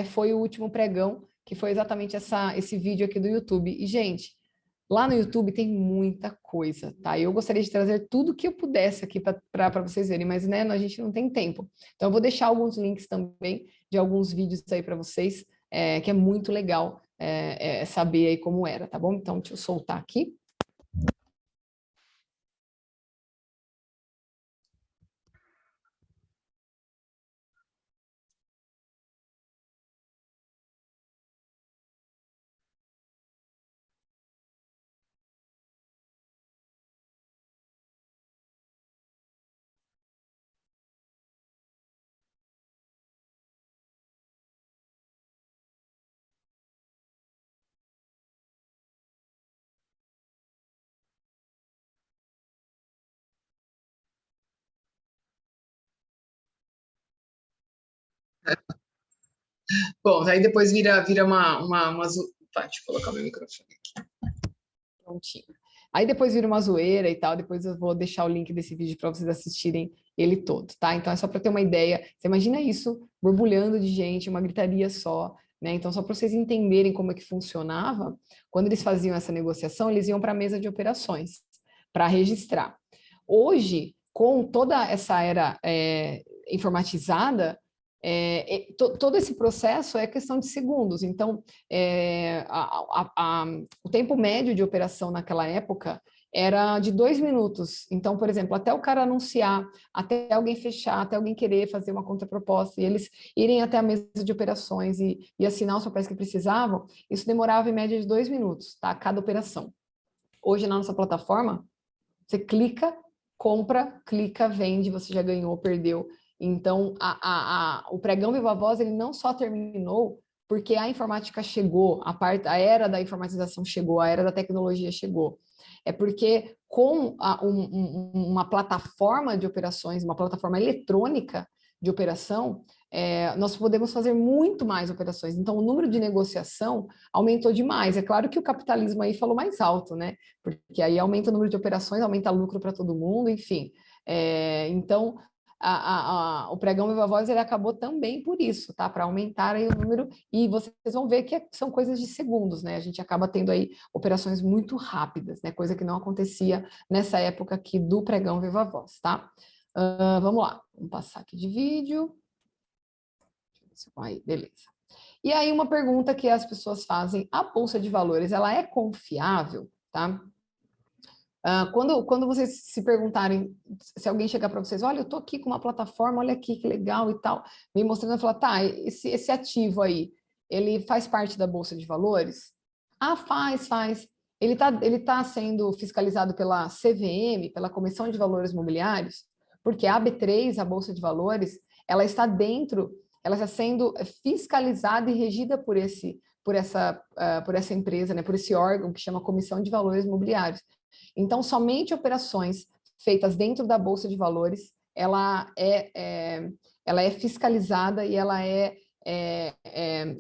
foi o último pregão, que foi exatamente esse vídeo aqui do YouTube. E, gente, lá no YouTube tem muita coisa, tá? Eu gostaria de trazer tudo que eu pudesse aqui para vocês verem, mas né, a gente não tem tempo. Então, eu vou deixar alguns links também de alguns vídeos aí para vocês, que é muito legal saber aí como era, tá bom? Então, deixa eu soltar aqui. Bom, aí depois vira uma Tá, deixa eu colocar meu microfone. Prontinho. Aí depois vira uma zoeira e tal, depois eu vou deixar o link desse vídeo para vocês assistirem ele todo, tá? Então é só para ter uma ideia. Você imagina isso borbulhando de gente, uma gritaria só, né? Então só para vocês entenderem como é que funcionava, quando eles faziam essa negociação, eles iam para a mesa de operações para registrar. Hoje, com toda essa era informatizada, todo esse processo é questão de segundos. Então, o tempo médio de operação naquela época era de 2 minutos. Então, por exemplo, até o cara anunciar, até alguém fechar, até alguém querer fazer uma contraproposta, e eles irem até a mesa de operações e assinar os papéis que precisavam, isso demorava em média de 2 minutos, tá? Cada operação. Hoje, na nossa plataforma, você clica, compra, clica, vende, você já ganhou, perdeu. Então, o pregão Viva Voz, ele não só terminou porque a informática chegou, a era da informatização chegou, a era da tecnologia chegou. É porque com uma plataforma de operações, uma plataforma eletrônica de operação, nós podemos fazer muito mais operações. Então, o número de negociação aumentou demais. É claro que o capitalismo aí falou mais alto, né? Porque aí aumenta o número de operações, aumenta lucro para todo mundo, enfim. Então, o pregão Viva Voz ele acabou também por isso, tá? Para aumentar aí o número, e vocês vão ver que são coisas de segundos, né? A gente acaba tendo aí operações muito rápidas, né? Coisa que não acontecia nessa época aqui do pregão Viva Voz, tá? Vamos lá, vamos passar aqui de vídeo. Aí, beleza. E aí, uma pergunta que as pessoas fazem: a Bolsa de Valores, ela é confiável, tá? Quando vocês se perguntarem, se alguém chegar para vocês, olha, eu estou aqui com uma plataforma, olha aqui que legal e tal, me mostrando, falar, tá, esse ativo aí, ele faz parte da Bolsa de Valores? Ah, faz. Ele tá sendo fiscalizado pela CVM, pela Comissão de Valores Mobiliários, porque a B3, a Bolsa de Valores, ela está dentro, ela está sendo fiscalizada e regida por essa empresa, né, por esse órgão que chama Comissão de Valores Mobiliários. Então, somente operações feitas dentro da Bolsa de Valores, ela é fiscalizada e ela é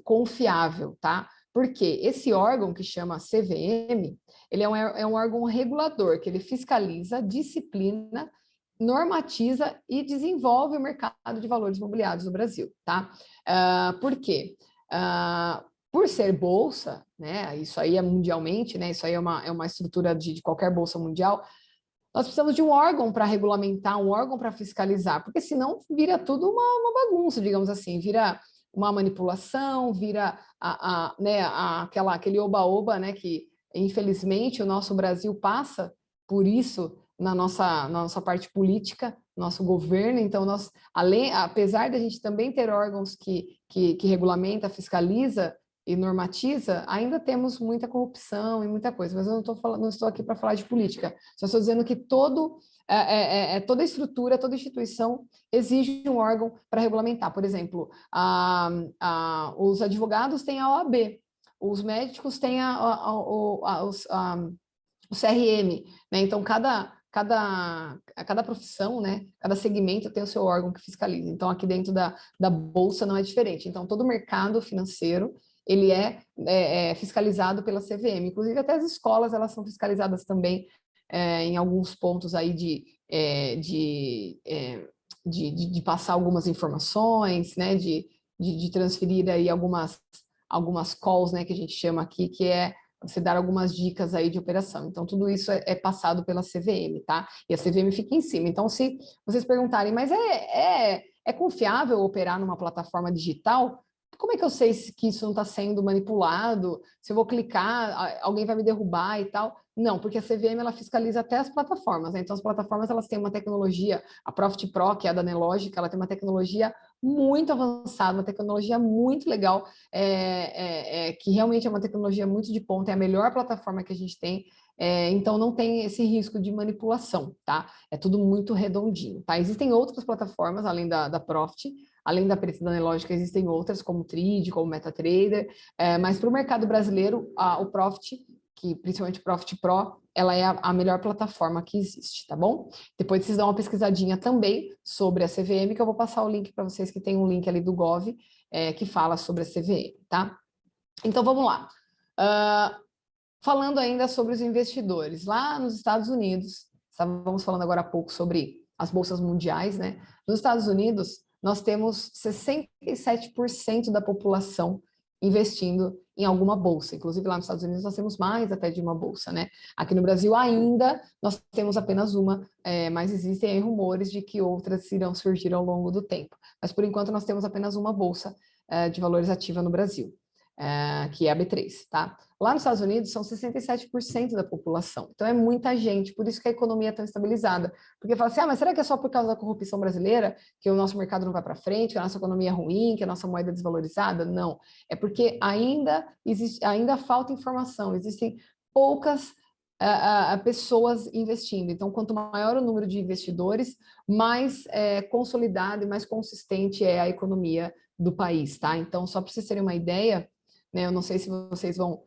confiável, tá? Porque esse órgão que chama CVM, ele é um órgão regulador, que ele fiscaliza, disciplina, normatiza e desenvolve o mercado de valores imobiliários no Brasil, tá? Por quê? Por ser bolsa, né, isso aí é mundialmente, né, isso aí é uma estrutura de qualquer bolsa mundial, nós precisamos de um órgão para regulamentar, um órgão para fiscalizar, porque senão vira tudo uma bagunça, digamos assim, vira uma manipulação, vira né, aquele oba-oba, né, que infelizmente o nosso Brasil passa por isso na nossa parte política, nosso governo. Então, apesar de a gente também ter órgãos que regulamenta, fiscaliza e normatiza, ainda temos muita corrupção e muita coisa, mas eu não estou aqui para falar de política, só estou dizendo que toda estrutura, toda instituição exige um órgão para regulamentar. Por exemplo, os advogados têm a OAB, os médicos têm o CRM, né? Então, cada profissão, né? Cada segmento tem o seu órgão que fiscaliza. Então, aqui dentro da Bolsa não é diferente. Então, todo o mercado financeiro ele é fiscalizado pela CVM. Inclusive, até as escolas elas são fiscalizadas também em alguns pontos aí de passar algumas informações, né? De transferir aí algumas calls, né? Que a gente chama aqui, que é você dar algumas dicas aí de operação. Então, tudo isso é passado pela CVM, tá? E a CVM fica em cima. Então, se vocês perguntarem, mas é confiável operar numa plataforma digital? Como é que eu sei que isso não está sendo manipulado? Se eu vou clicar, alguém vai me derrubar e tal? Não, porque a CVM ela fiscaliza até as plataformas, né? Então, as plataformas elas têm uma tecnologia, a Profit Pro, que é a da Nelogica, ela tem uma tecnologia muito avançada, uma tecnologia muito legal, que realmente é uma tecnologia muito de ponta, é a melhor plataforma que a gente tem, então não tem esse risco de manipulação, tá? É tudo muito redondinho, tá? Existem outras plataformas, além da Profit, além da Preço da Nelogica, existem outras, como o Tride, como o MetaTrader, mas para o mercado brasileiro, o Profit, que principalmente Profit Pro, ela é a melhor plataforma que existe, tá bom? Depois vocês dão uma pesquisadinha também sobre a CVM, que eu vou passar o link para vocês, que tem um link ali do Gov, que fala sobre a CVM, tá? Então, vamos lá. Falando ainda sobre os investidores, lá nos Estados Unidos, estávamos falando agora há pouco sobre as bolsas mundiais, né? Nos Estados Unidos, nós temos 67% da população investindo em alguma bolsa. Inclusive, lá nos Estados Unidos, nós temos mais até de uma bolsa, né? Aqui no Brasil, ainda, nós temos apenas uma, mas existem aí rumores de que outras irão surgir ao longo do tempo. Mas, por enquanto, nós temos apenas uma bolsa de valores ativa no Brasil, que é a B3, tá? Lá nos Estados Unidos, são 67% da população. Então, é muita gente, por isso que a economia é tão estabilizada. Porque fala assim, mas será que é só por causa da corrupção brasileira que o nosso mercado não vai para frente, que a nossa economia é ruim, que a nossa moeda é desvalorizada? Não. É porque ainda falta informação, existem poucas pessoas investindo. Então, quanto maior o número de investidores, mais consolidada e mais consistente é a economia do país, tá? Então, só para vocês terem uma ideia, né, eu não sei se vocês vão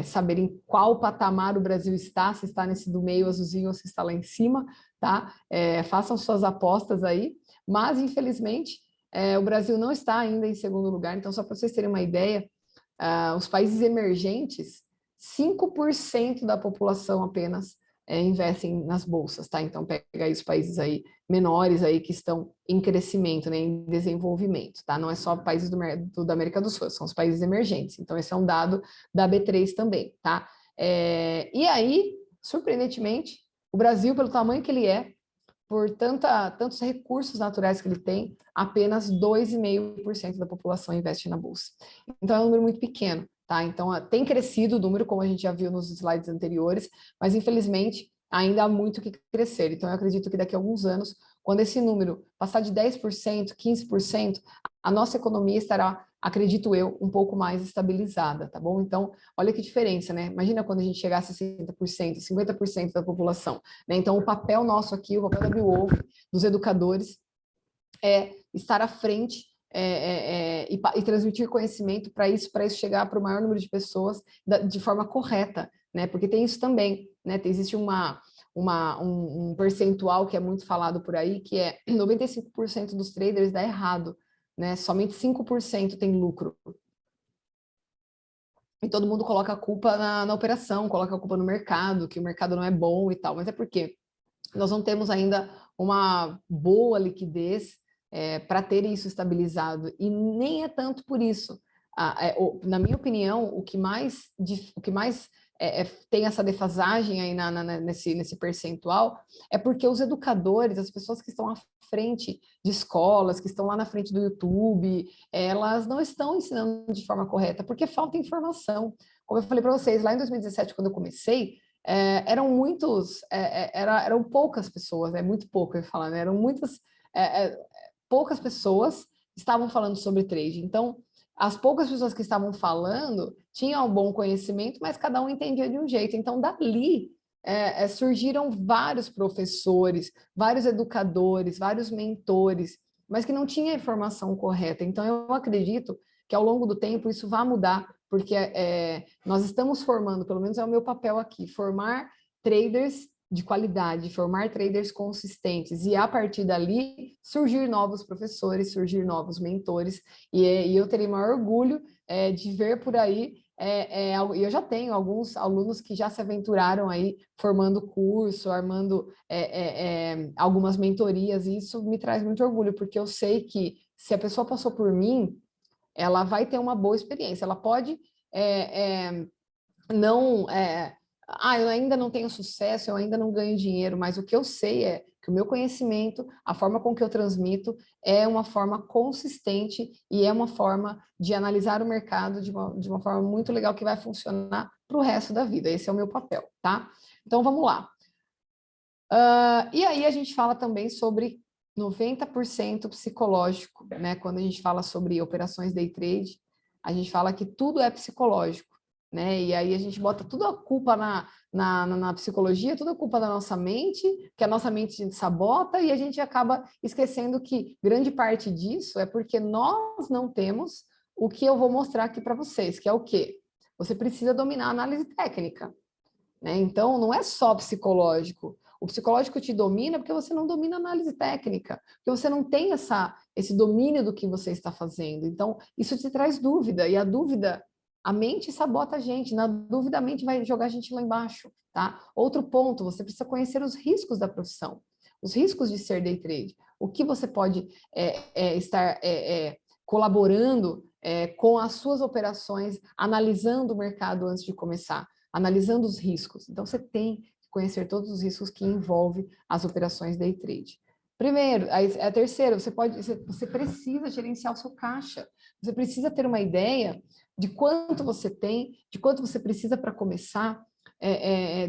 saber em qual patamar o Brasil está, se está nesse do meio azulzinho ou se está lá em cima, tá? Façam suas apostas aí, mas infelizmente o Brasil não está ainda em segundo lugar, então só para vocês terem uma ideia, os países emergentes, 5% da população apenas investem nas bolsas, tá? Então pega aí os países aí menores aí que estão em crescimento, né, em desenvolvimento, tá? Não é só países da América do Sul, são os países emergentes. Então esse é um dado da B3 também, tá? E aí, surpreendentemente, o Brasil, pelo tamanho que ele é, por tantos recursos naturais que ele tem, apenas 2,5% da população investe na bolsa. Então é um número muito pequeno. Tá? Então, tem crescido o número, como a gente já viu nos slides anteriores, mas infelizmente ainda há muito que crescer. Então, eu acredito que daqui a alguns anos, quando esse número passar de 10%, 15%, a nossa economia estará, acredito eu, um pouco mais estabilizada, tá bom? Então, olha que diferença, né? Imagina quando a gente chegar a 60%, 50% da população, né? Então, o papel nosso aqui, o papel da BioWolf, dos educadores, é estar à frente e transmitir conhecimento para isso chegar para o maior número de pessoas de forma correta, né? Porque tem isso também, né? Existe um percentual que é muito falado por aí, que é 95% dos traders dá errado, né? Somente 5% tem lucro. E todo mundo coloca a culpa na operação, coloca a culpa no mercado, que o mercado não é bom e tal, mas é porque nós não temos ainda uma boa liquidez para ter isso estabilizado, e nem é tanto por isso. Na minha opinião, o que mais tem essa defasagem aí nesse percentual é porque os educadores, as pessoas que estão à frente de escolas, que estão lá na frente do YouTube, elas não estão ensinando de forma correta, porque falta informação. Como eu falei para vocês, lá em 2017, quando eu comecei, eram eram poucas pessoas, muito pouco eu ia falar, né? Eram poucas pessoas que estavam falando sobre trade. Então, as poucas pessoas que estavam falando tinham um bom conhecimento, mas cada um entendia de um jeito. Então, dali surgiram vários professores, vários educadores, vários mentores, mas que não tinha a informação correta. Então, eu acredito que ao longo do tempo isso vai mudar, porque nós estamos formando, pelo menos é o meu papel aqui, formar traders de qualidade, formar traders consistentes, e a partir dali surgir novos professores, surgir novos mentores, e eu terei maior orgulho de ver por aí, e eu já tenho alguns alunos que já se aventuraram aí, formando curso, armando algumas mentorias, e isso me traz muito orgulho, porque eu sei que se a pessoa passou por mim, ela vai ter uma boa experiência, ela pode não... eu ainda não tenho sucesso, eu ainda não ganho dinheiro, mas o que eu sei é que o meu conhecimento, a forma com que eu transmito, é uma forma consistente e é uma forma de analisar o mercado de uma forma muito legal que vai funcionar para o resto da vida. Esse é o meu papel, tá? Então, vamos lá. E aí a gente fala também sobre 90% psicológico, né? Quando a gente fala sobre operações day trade, a gente fala que tudo é psicológico, né? E aí a gente bota tudo a culpa na psicologia, tudo a culpa da nossa mente, que a nossa mente a gente sabota, e a gente acaba esquecendo que grande parte disso é porque nós não temos o que eu vou mostrar aqui para vocês, que é o quê? você precisa dominar a análise técnica, né? Então, não é só psicológico. O psicológico te domina porque você não domina a análise técnica, porque você não tem esse domínio do que você está fazendo. Então, isso te traz dúvida, e a dúvida, a mente sabota a gente, na dúvida a mente vai jogar a gente lá embaixo, tá? Outro ponto, você precisa conhecer os riscos da profissão, os riscos de ser day trade, o que você pode estar colaborando com as suas operações, analisando o mercado antes de começar, analisando os riscos. Então, você tem que conhecer todos os riscos que envolvem as operações day trade. Primeiro, a terceira, você precisa gerenciar o seu caixa. Você precisa ter uma ideia de quanto você tem, de quanto você precisa para começar,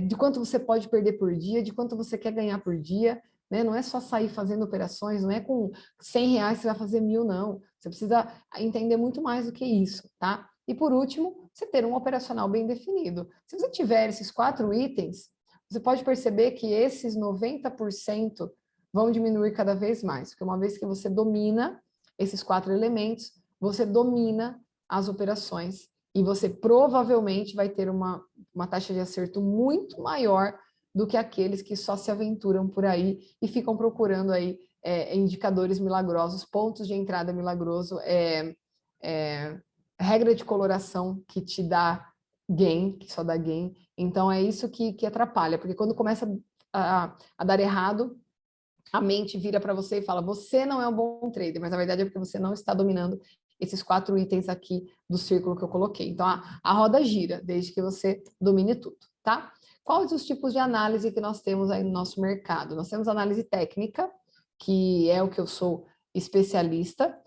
de quanto você pode perder por dia, de quanto você quer ganhar por dia, né? Não é só sair fazendo operações, não é com R$ 100 você vai fazer 1.000, não. Você precisa entender muito mais do que isso, tá? E por último, você ter um operacional bem definido. Se você tiver esses 4 itens, você pode perceber que esses 90% vão diminuir cada vez mais, porque uma vez que você domina esses 4 elementos, você domina as operações e você provavelmente vai ter uma taxa de acerto muito maior do que aqueles que só se aventuram por aí e ficam procurando aí indicadores milagrosos, pontos de entrada milagroso, regra de coloração que te dá gain, que só dá gain. Então, é isso que atrapalha, porque quando começa a dar errado, a mente vira para você e fala, você não é um bom trader, mas na verdade é porque você não está dominando esses 4 itens aqui do círculo que eu coloquei. Então, a roda gira, desde que você domine tudo, tá? Quais os tipos de análise que nós temos aí no nosso mercado? Nós temos análise técnica, que é o que eu sou especialista,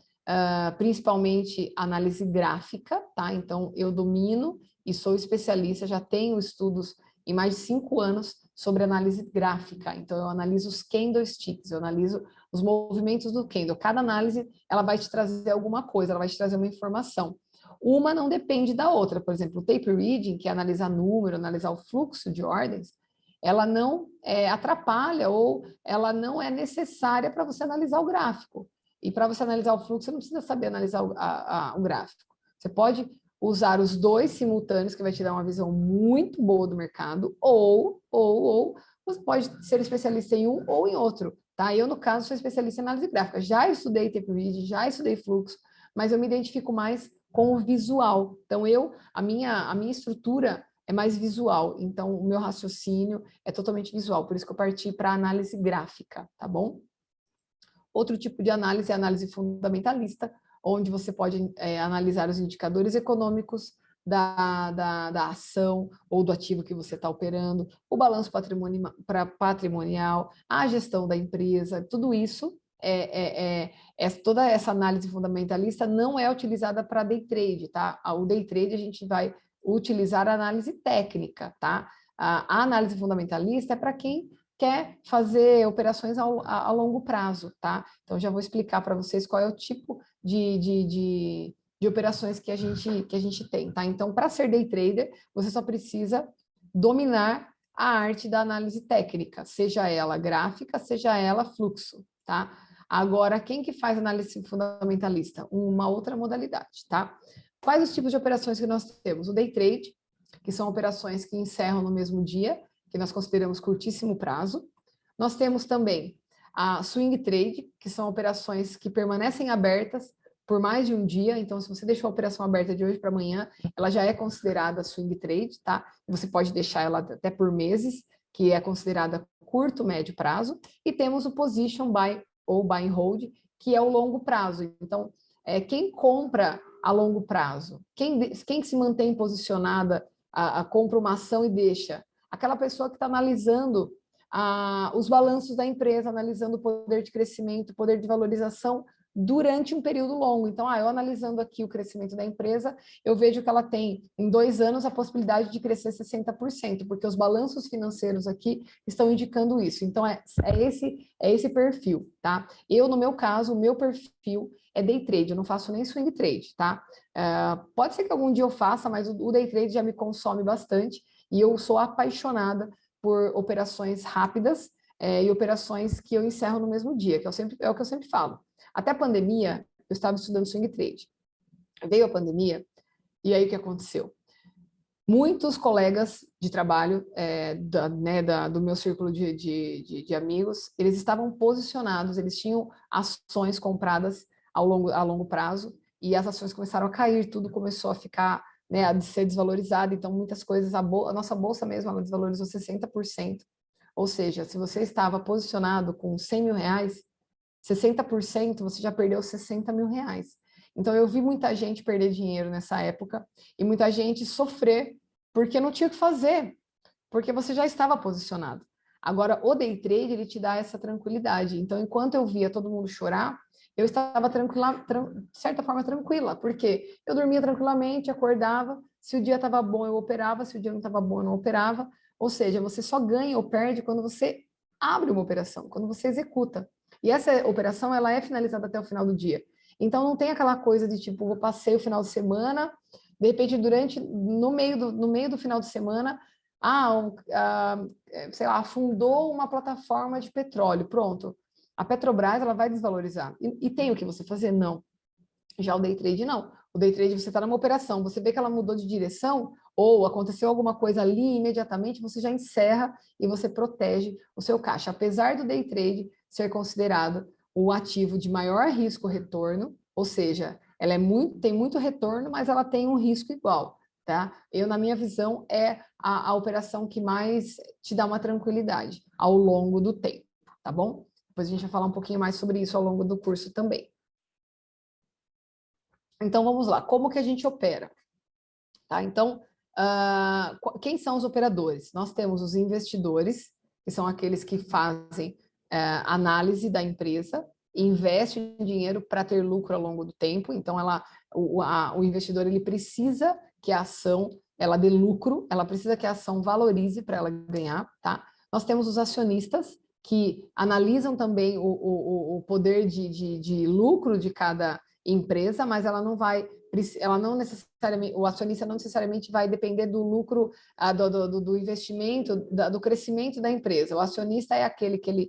principalmente análise gráfica, tá? Então, eu domino e sou especialista, já tenho estudos em mais de 5 anos sobre análise gráfica. Então, eu analiso os candlesticks, eu analiso os movimentos do candle. Cada análise, ela vai te trazer alguma coisa, ela vai te trazer uma informação. Uma não depende da outra. Por exemplo, o tape reading, que é analisar número, analisar o fluxo de ordens, ela não atrapalha ou ela não é necessária para você analisar o gráfico. E para você analisar o fluxo, você não precisa saber analisar o gráfico. Você pode usar os dois simultâneos, que vai te dar uma visão muito boa do mercado, ou você pode ser especialista em um ou em outro, tá? Eu, no caso, sou especialista em análise gráfica. Já estudei tape reading, já estudei fluxo, mas eu me identifico mais com o visual. Então, a minha estrutura é mais visual, então o meu raciocínio é totalmente visual, por isso que eu parti para a análise gráfica, tá bom? Outro tipo de análise é a análise fundamentalista, onde você pode analisar os indicadores econômicos da ação ou do ativo que você está operando, o balanço patrimonial, a gestão da empresa, tudo isso, toda essa análise fundamentalista não é utilizada para day trade, tá? O day trade a gente vai utilizar a análise técnica, tá? A análise fundamentalista é para quem quer fazer operações a longo prazo, tá? Então, já vou explicar para vocês qual é o tipo de operações que a gente tem, tá? Então, para ser day trader, você só precisa dominar a arte da análise técnica, seja ela gráfica, seja ela fluxo, tá? Agora, quem que faz análise fundamentalista? Uma outra modalidade, tá? Quais os tipos de operações que nós temos? O day trade, que são operações que encerram no mesmo dia, que nós consideramos curtíssimo prazo. Nós temos também a swing trade, que são operações que permanecem abertas por mais de um dia. Então, se você deixou a operação aberta de hoje para amanhã, ela já é considerada swing trade, tá? Você pode deixar ela até por meses, que é considerada curto, médio prazo. E temos o position buy ou buy and hold, que é o longo prazo. Então, quem compra a longo prazo? Quem se mantém posicionada, compra uma ação e deixa? Aquela pessoa que está analisando os balanços da empresa, analisando o poder de crescimento, poder de valorização durante um período longo. Então, eu analisando aqui o crescimento da empresa, eu vejo que ela tem, em 2 anos, a possibilidade de crescer 60%, porque os balanços financeiros aqui estão indicando isso. Então, é esse perfil, tá? No meu caso, o meu perfil é day trade, eu não faço nem swing trade, tá? Pode ser que algum dia eu faça, mas o day trade já me consome bastante, e eu sou apaixonada por operações rápidas e operações que eu encerro no mesmo dia, que é o que eu sempre falo. Até a pandemia, eu estava estudando swing trade. Veio a pandemia, e aí o que aconteceu? Muitos colegas de trabalho do meu círculo de amigos, eles estavam posicionados, eles tinham ações compradas a longo prazo, e as ações começaram a cair, tudo começou a ficar, né, a ser desvalorizado, então muitas coisas, a nossa bolsa mesmo, ela desvalorizou 60%, ou seja, se você estava posicionado com 100 mil reais, 60% você já perdeu 60 mil reais. Então eu vi muita gente perder dinheiro nessa época, e muita gente sofrer, porque não tinha o que fazer, porque você já estava posicionado. Agora, o day trade, ele te dá essa tranquilidade. Então, enquanto eu via todo mundo chorar, eu estava de certa forma tranquila, porque eu dormia tranquilamente, acordava, se o dia estava bom eu operava, se o dia não estava bom eu não operava, ou seja, você só ganha ou perde quando você abre uma operação, quando você executa. E essa operação, ela é finalizada até o final do dia. Então, não tem aquela coisa de tipo, vou passei o final de semana, de repente, no meio do final de semana, sei lá, afundou uma plataforma de petróleo, pronto. A Petrobras, ela vai desvalorizar. E tem o que você fazer? Não. Já o day trade, não. O day trade, você está numa operação, você vê que ela mudou de direção, ou aconteceu alguma coisa ali imediatamente, você já encerra e você protege o seu caixa. Apesar do day trade ser considerado o ativo de maior risco-retorno, ou seja, ela tem muito retorno, mas ela tem um risco igual, tá? Na minha visão, é a operação que mais te dá uma tranquilidade ao longo do tempo, tá bom? Depois a gente vai falar um pouquinho mais sobre isso ao longo do curso também. Então, vamos lá. Como que a gente opera? Tá? Então, quem são os operadores? Nós temos os investidores, que são aqueles que fazem análise da empresa, investem dinheiro para ter lucro ao longo do tempo. Então, o investidor ele precisa que a ação ela dê lucro, ela precisa que a ação valorize para ela ganhar. Tá? Nós temos os acionistas, que analisam também o poder de lucro de cada empresa, mas ela não necessariamente, o acionista não necessariamente vai depender do lucro, do investimento, do crescimento da empresa. O acionista é aquele que ele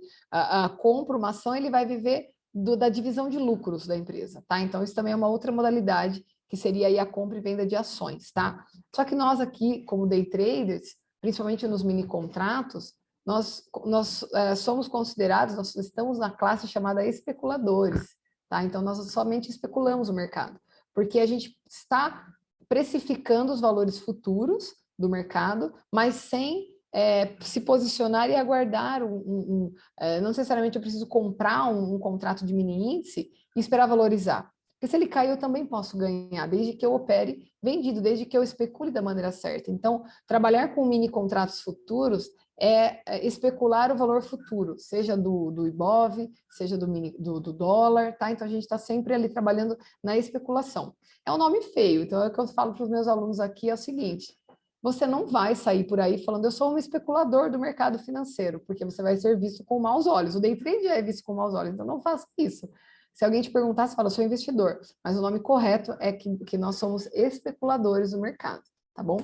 compra uma ação, ele vai viver da divisão de lucros da empresa, tá? Então, isso também é uma outra modalidade, que seria aí a compra e venda de ações, tá? Só que nós aqui, como day traders, principalmente nos mini contratos, nós somos considerados, nós estamos na classe chamada especuladores, tá? Então, nós somente especulamos o mercado, porque a gente está precificando os valores futuros do mercado, mas sem se posicionar e aguardar não necessariamente eu preciso comprar um contrato de mini índice e esperar valorizar. Porque se ele cair, eu também posso ganhar, desde que eu opere vendido, desde que eu especule da maneira certa. Então, trabalhar com mini contratos futuros é especular o valor futuro, seja do IBOV, seja do dólar, tá? Então, a gente está sempre ali trabalhando na especulação. É um nome feio, então é o que eu falo para os meus alunos aqui, é o seguinte: você não vai sair por aí falando, eu sou um especulador do mercado financeiro, porque você vai ser visto com maus olhos. O day trade é visto com maus olhos, então não faça isso. Se alguém te perguntar, você fala, eu sou investidor, mas o nome correto é que nós somos especuladores do mercado, tá bom?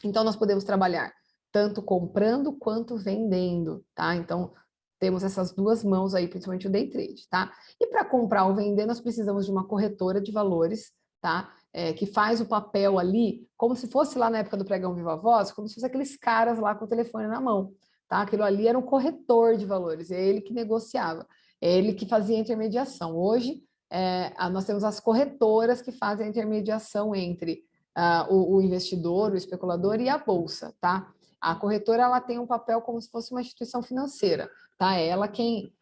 Então, nós podemos trabalhar tanto comprando quanto vendendo, tá? Então, temos essas duas mãos aí, principalmente o day trade, tá? E para comprar ou vender, nós precisamos de uma corretora de valores, tá? Que faz o papel ali, como se fosse lá na época do pregão Viva Voz, como se fosse aqueles caras lá com o telefone na mão, tá? Aquilo ali era um corretor de valores, é ele que negociava, é ele que fazia a intermediação. Hoje, nós temos as corretoras que fazem a intermediação entre o investidor, o especulador e a bolsa, tá? A corretora, ela tem um papel como se fosse uma instituição financeira, tá? É ela quem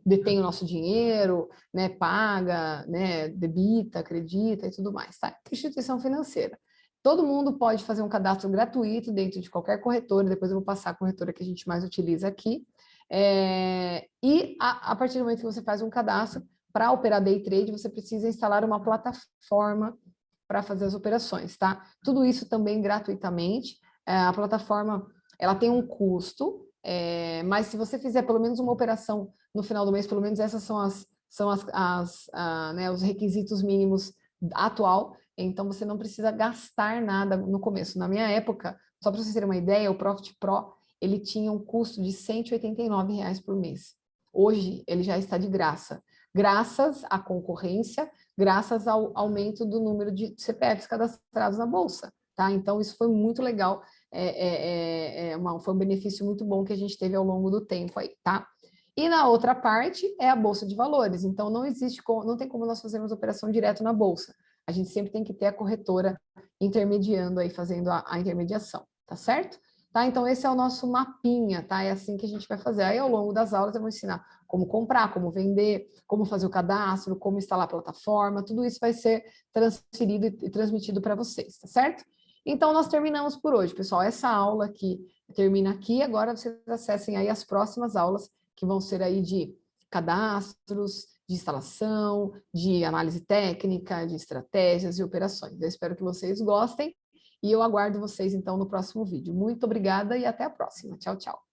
detém o nosso dinheiro, né, paga, né, debita, acredita e tudo mais, tá? Instituição financeira. Todo mundo pode fazer um cadastro gratuito dentro de qualquer corretora, depois eu vou passar a corretora que a gente mais utiliza aqui. E a partir do momento que você faz um cadastro, para operar day trade, você precisa instalar uma plataforma para fazer as operações, tá? Tudo isso também gratuitamente. A plataforma, ela tem um custo, mas se você fizer pelo menos uma operação no final do mês, pelo menos essas são né, os requisitos mínimos atual, então você não precisa gastar nada no começo. Na minha época, só para vocês terem uma ideia, o Profit Pro, ele tinha um custo de R$ 189 por mês. Hoje, ele já está de graça, graças à concorrência, graças ao aumento do número de CPFs cadastrados na Bolsa. tá? Então, isso foi muito legal, foi um benefício muito bom que a gente teve ao longo do tempo aí, tá? E na outra parte é a Bolsa de Valores, então não tem como nós fazermos operação direto na Bolsa. A gente sempre tem que ter a corretora intermediando aí, fazendo a intermediação, tá certo? Tá? Então, esse é o nosso mapinha, tá? É assim que a gente vai fazer. Aí, ao longo das aulas, eu vou ensinar como comprar, como vender, como fazer o cadastro, como instalar a plataforma, tudo isso vai ser transferido e transmitido para vocês, tá certo? Então, nós terminamos por hoje, pessoal. Essa aula aqui termina aqui, agora vocês acessem aí as próximas aulas, que vão ser aí de cadastros, de instalação, de análise técnica, de estratégias e operações. Eu espero que vocês gostem e eu aguardo vocês, então, no próximo vídeo. Muito obrigada e até a próxima. Tchau, tchau.